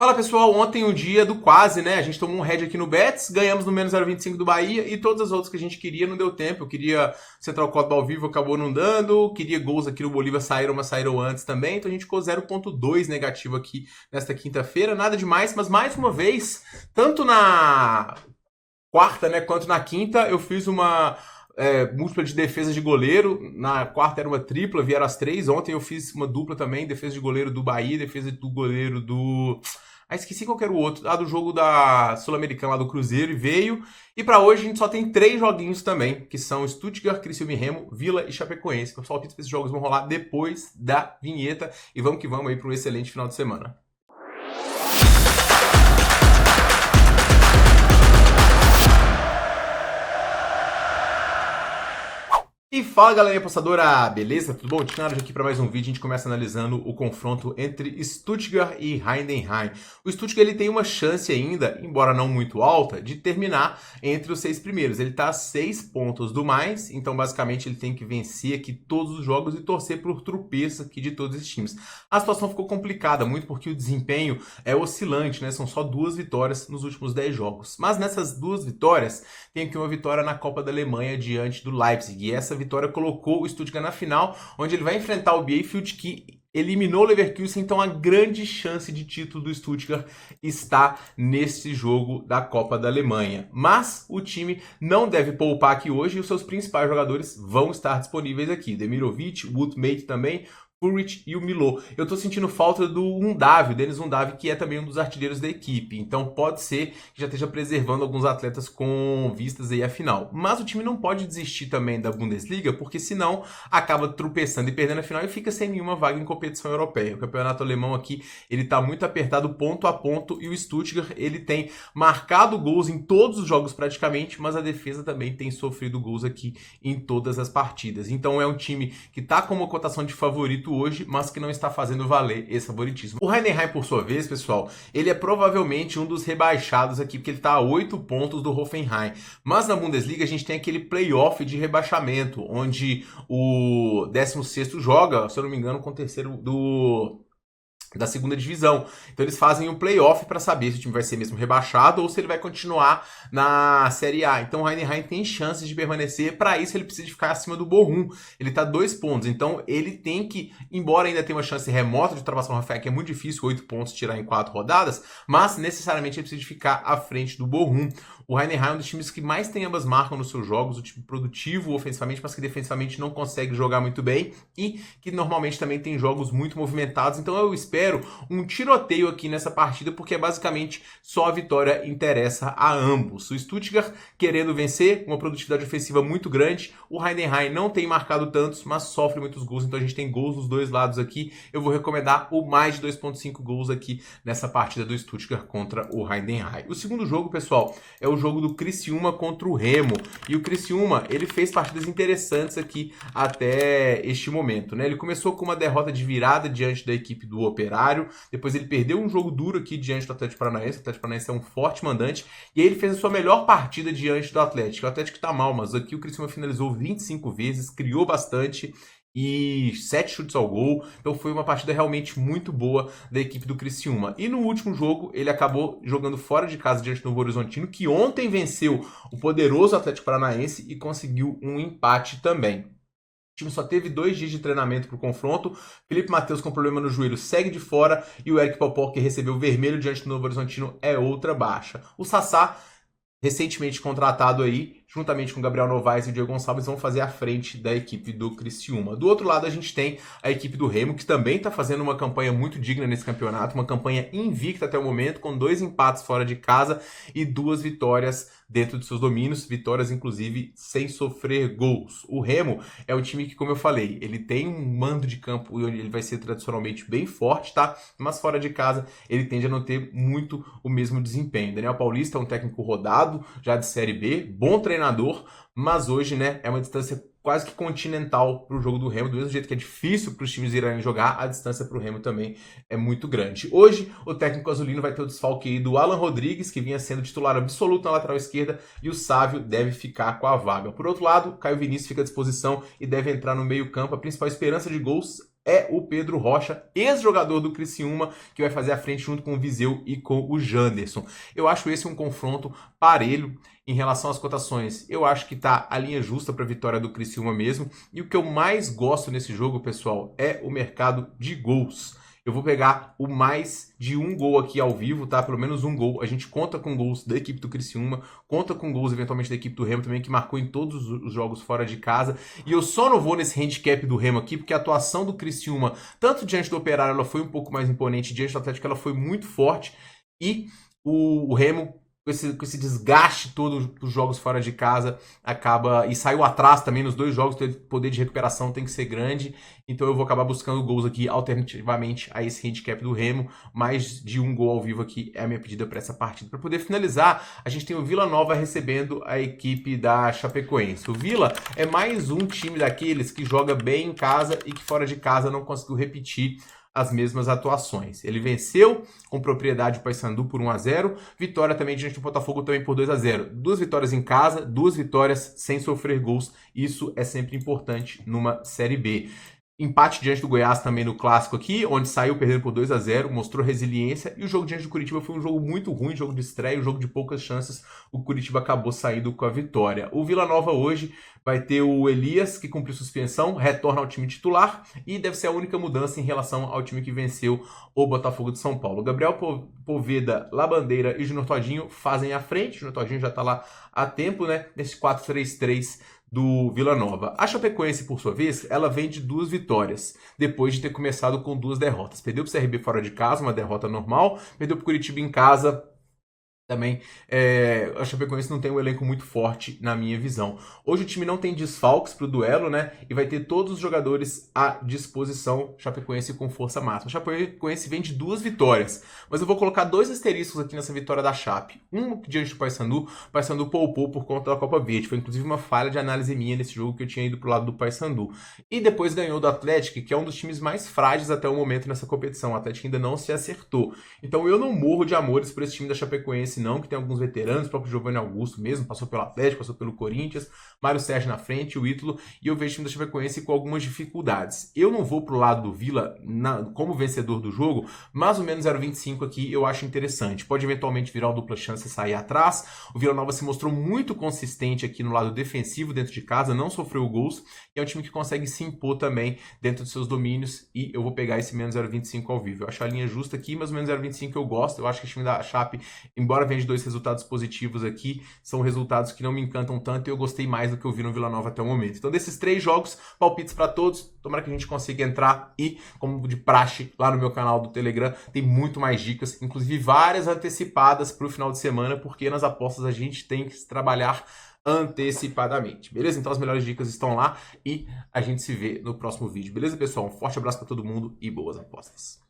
Fala pessoal, ontem o dia do quase, né? A gente tomou um head aqui no Betis, ganhamos no menos 0,25 do Bahia e todas as outras que a gente queria não deu tempo. Eu queria Central Córdoba ao vivo, acabou não dando. Queria gols aqui no Bolívar, saíram, mas saíram antes também. Então a gente ficou 0,2 negativo aqui nesta quinta-feira. Nada demais, mas mais uma vez, tanto na quarta, né, quanto na quinta, eu fiz uma múltipla de defesa de goleiro. Na quarta era uma tripla, vieram as três. Ontem eu fiz uma dupla também, defesa de goleiro do Bahia, defesa do goleiro do... Ah, esqueci qual que era o outro. Ah, do jogo da Sul-Americana lá do Cruzeiro e veio. E pra hoje a gente só tem três joguinhos também, que são Stuttgart, Criciúma e Remo, Vila e Chapecoense. O palpites para esses jogos vão rolar depois da vinheta. E vamos que vamos aí para um excelente final de semana. E fala galerinha apostadora, beleza? Tudo bom? Tinaro aqui para mais um vídeo. A gente começa analisando o confronto entre Stuttgart e Heidenheim. O Stuttgart ele tem uma chance ainda, embora não muito alta, de terminar entre os 6 primeiros. Ele está a 6 pontos do mais, então basicamente ele tem que vencer aqui todos os jogos e torcer por tropeço aqui de todos esses times. A situação ficou complicada, muito porque o desempenho é oscilante, né? São só 2 vitórias nos últimos 10 jogos. Mas nessas 2 vitórias, tem aqui uma vitória na Copa da Alemanha diante do Leipzig. E essa vitória colocou o Stuttgart na final, onde ele vai enfrentar o Bielefeld, que eliminou o Leverkusen. Então a grande chance de título do Stuttgart está nesse jogo da Copa da Alemanha. Mas o time não deve poupar aqui hoje e os seus principais jogadores vão estar disponíveis aqui. Demirovic, Woodmate também, Puric e o Milô. Eu tô sentindo falta do Undav, o Denis Undav, que é também um dos artilheiros da equipe. Então pode ser que já esteja preservando alguns atletas com vistas aí à final. Mas o time não pode desistir também da Bundesliga, porque senão acaba tropeçando e perdendo a final e fica sem nenhuma vaga em competição europeia. O campeonato alemão aqui, ele tá muito apertado ponto a ponto e o Stuttgart, ele tem marcado gols em todos os jogos praticamente, mas a defesa também tem sofrido gols aqui em todas as partidas. Então é um time que tá com uma cotação de favorito hoje, mas que não está fazendo valer esse favoritismo. O Heidenheim, por sua vez, pessoal, ele é provavelmente um dos rebaixados aqui, porque ele está a 8 pontos do Hoffenheim. Mas na Bundesliga a gente tem aquele playoff de rebaixamento, onde o 16º joga, se eu não me engano, com o terceiro da segunda divisão. Então eles fazem um playoff para saber se o time vai ser mesmo rebaixado ou se ele vai continuar na Série A. Então o Heidenheim tem chances de permanecer. Para isso ele precisa de ficar acima do Bochum. Ele está 2 pontos. Então ele tem que, embora ainda tenha uma chance remota de ultrapassar o Rafael, que é muito difícil 8 pontos tirar em 4 rodadas, mas necessariamente ele precisa de ficar à frente do Bochum. O Heidenheim é um dos times que mais tem ambas marcas nos seus jogos, o time produtivo ofensivamente, mas que defensivamente não consegue jogar muito bem e que normalmente também tem jogos muito movimentados. Então eu espero um tiroteio aqui nessa partida, porque é basicamente só a vitória interessa a ambos. O Stuttgart querendo vencer, uma produtividade ofensiva muito grande. O Heidenheim não tem marcado tantos, mas sofre muitos gols, então a gente tem gols dos dois lados aqui. Eu vou recomendar o mais de 2,5 gols aqui nessa partida do Stuttgart contra o Heidenheim. O segundo jogo, pessoal, é o jogo do Criciúma contra o Remo. E o Criciúma, ele fez partidas interessantes aqui até este momento, né? Ele começou com uma derrota de virada diante da equipe do Operário, depois ele perdeu um jogo duro aqui diante do Atlético Paranaense. O Atlético Paranaense é um forte mandante, e aí ele fez a sua melhor partida diante do Atlético. O Atlético tá mal, mas aqui o Criciúma finalizou 25 vezes, criou bastante, e 7 chutes ao gol. Então foi uma partida realmente muito boa da equipe do Criciúma. E no último jogo ele acabou jogando fora de casa diante do Novo Horizontino, que ontem venceu o poderoso Atlético Paranaense e conseguiu um empate também. O time só teve 2 dias de treinamento para o confronto. Felipe Matheus com problema no joelho segue de fora, e o Eric Popó, que recebeu vermelho diante do Novo Horizontino, é outra baixa. O Sassá, recentemente contratado aí, juntamente com Gabriel Novaes e o Diego Gonçalves, vão fazer a frente da equipe do Criciúma. Do outro lado, a gente tem a equipe do Remo, que também está fazendo uma campanha muito digna nesse campeonato, uma campanha invicta até o momento, com 2 empates fora de casa e 2 vitórias dentro de seus domínios, vitórias inclusive sem sofrer gols. O Remo é um time que, como eu falei, ele tem um mando de campo onde ele vai ser tradicionalmente bem forte, tá? Mas fora de casa ele tende a não ter muito o mesmo desempenho. Daniel Paulista é um técnico rodado, já de Série B, bom treinador, mas hoje, né, é uma distância quase que continental para o jogo do Remo. Do mesmo jeito que é difícil para os times irem jogar, a distância para o Remo também é muito grande. Hoje, o técnico azulino vai ter o desfalque aí do Alan Rodrigues, que vinha sendo titular absoluto na lateral esquerda, e o Sávio deve ficar com a vaga. Por outro lado, Caio Vinícius fica à disposição e deve entrar no meio campo. A principal esperança de gols é o Pedro Rocha, ex-jogador do Criciúma, que vai fazer a frente junto com o Viseu e com o Janderson. Eu acho esse um confronto parelho em relação às cotações. Eu acho que tá a linha justa para a vitória do Criciúma mesmo. E o que eu mais gosto nesse jogo, pessoal, é o mercado de gols. Eu vou pegar o mais de um gol aqui ao vivo, tá? Pelo menos um gol. A gente conta com gols da equipe do Criciúma, conta com gols eventualmente da equipe do Remo também, que marcou em todos os jogos fora de casa. E eu só não vou nesse handicap do Remo aqui, porque a atuação do Criciúma, tanto diante do Operário, ela foi um pouco mais imponente, diante do Atlético, ela foi muito forte. E o Remo, com esse desgaste todo dos jogos fora de casa, acaba e saiu atrás também nos dois jogos, então o poder de recuperação tem que ser grande, então eu vou acabar buscando gols aqui alternativamente a esse handicap do Remo. Mais de um gol ao vivo aqui é a minha pedida para essa partida. Para poder finalizar, a gente tem o Vila Nova recebendo a equipe da Chapecoense. O Vila é mais um time daqueles que joga bem em casa e que fora de casa não conseguiu repetir as mesmas atuações. Ele venceu com propriedade o Paysandu por 1-0, vitória também diante do Botafogo também por 2-0. 2 vitórias em casa, 2 vitórias sem sofrer gols. Isso é sempre importante numa Série B. Empate diante do Goiás também no clássico aqui, onde saiu perdendo por 2-0, mostrou resiliência. E o jogo diante do Curitiba foi um jogo muito ruim, jogo de estreia, um jogo de poucas chances. O Curitiba acabou saindo com a vitória. O Vila Nova hoje vai ter o Elias, que cumpriu suspensão, retorna ao time titular e deve ser a única mudança em relação ao time que venceu o Botafogo de São Paulo. Gabriel Poveda, Labandeira e Júnior Todinho fazem a frente. O Júnior Todinho já está lá há tempo, né? Nesse 4-3-3 do Vila Nova. A Chapecoense, por sua vez, ela vem de 2 vitórias, depois de ter começado com 2 derrotas. Perdeu para o CRB fora de casa, uma derrota normal, perdeu para o Curitiba em casa. Também a Chapecoense não tem um elenco muito forte na minha visão. Hoje o time não tem desfalques para o duelo, né? E vai ter todos os jogadores à disposição. Chapecoense com força máxima. Chapecoense vem de 2 vitórias, mas eu vou colocar 2 asteriscos aqui nessa vitória da Chape. Um diante do Paysandu. O Paysandu poupou por conta da Copa Verde. Foi inclusive uma falha de análise minha nesse jogo, que eu tinha ido pro lado do Paysandu. E depois ganhou do Atlético, que é um dos times mais frágeis até o momento nessa competição. O Atlético ainda não se acertou. Então eu não morro de amores por esse time da Chapecoense, não, que tem alguns veteranos, o próprio Giovanni Augusto mesmo, passou pelo Atlético, passou pelo Corinthians, Mário Sérgio na frente, o Ítalo, e eu vejo o time da Chapecoense com algumas dificuldades. Eu não vou pro lado do Vila como vencedor do jogo, mais ou menos 0,25 aqui eu acho interessante. Pode eventualmente virar uma dupla chance e sair atrás. O Vila Nova se mostrou muito consistente aqui no lado defensivo dentro de casa, não sofreu gols, e é um time que consegue se impor também dentro dos seus domínios, e eu vou pegar esse menos 0,25 ao vivo. Eu acho a linha justa aqui, mas o menos 0,25 eu gosto. Eu acho que o time da Chape, embora venha de 2 resultados positivos aqui, são resultados que não me encantam tanto e eu gostei mais do que eu vi no Vila Nova até o momento. Então, desses 3 jogos, palpites para todos. Tomara que a gente consiga entrar e, como de praxe, lá no meu canal do Telegram, tem muito mais dicas, inclusive várias antecipadas para o final de semana, porque nas apostas a gente tem que trabalhar antecipadamente, beleza? Então as melhores dicas estão lá e a gente se vê no próximo vídeo, beleza, pessoal? Um forte abraço para todo mundo e boas apostas.